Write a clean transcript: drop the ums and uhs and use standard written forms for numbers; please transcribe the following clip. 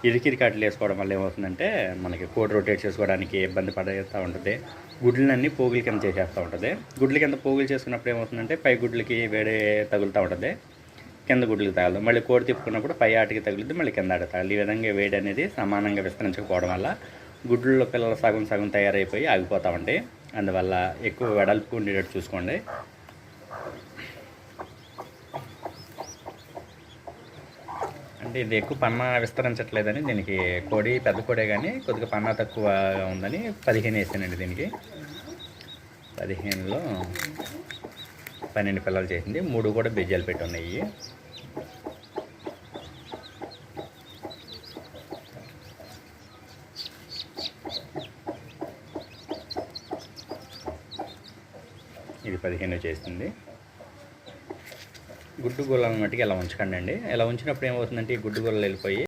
ఇరికిరికాట్లు వేసుకోవడం వల్ల ఏమవుతుందంటే మనకి కోడి రొటేట్ చేసుకోవడానికి ఇబ్బంది పడుతూ ఉంటుంది. గుడ్లన్నీ పోగుల కింద చేసేస్తూ ఉంటుంది. గుడ్ల కింద పోగులు చేసుకున్నప్పుడు ఏమవుతుందంటే పై గుడ్లకి వేడి తగులుతూ ఉంటుంది, కింద గుడ్లకి తగలదు. మళ్ళీ కోడి తిప్పుకున్నప్పుడు పై ఆటికి తగులుద్ది, మళ్ళీ కింద ఆటికి తగలదు. ఈ విధంగా వేడి అనేది సమానంగా విస్తరించకపోవడం వల్ల గుడ్లలో పిల్లలు సగం సగం తయారైపోయి ఆగిపోతూ ఉంటాయి. అందువల్ల ఎక్కువ వెడల్పు ఉండేటట్టు చూసుకోండి. అంటే ఇది ఎక్కువ పన్నా విస్తరించట్లేదని దీనికి కోడి పెద్ద కోడే కానీ కొద్దిగా పన్నా తక్కువగా ఉందని 15 వేసానండి. దీనికి 15లో 12 పిల్లలు చేసింది. 3 కూడా బెజ్జాలు పెట్టి ఉన్నాయి. ఇది 15 చేసింది. గుడ్డు గోళ్ళని మట్టుకు ఇలా ఉంచకండి. ఇలా ఉంచినప్పుడు ఏమవుతుందంటే ఈ గుడ్డు గోళ్ళు వెళ్ళిపోయి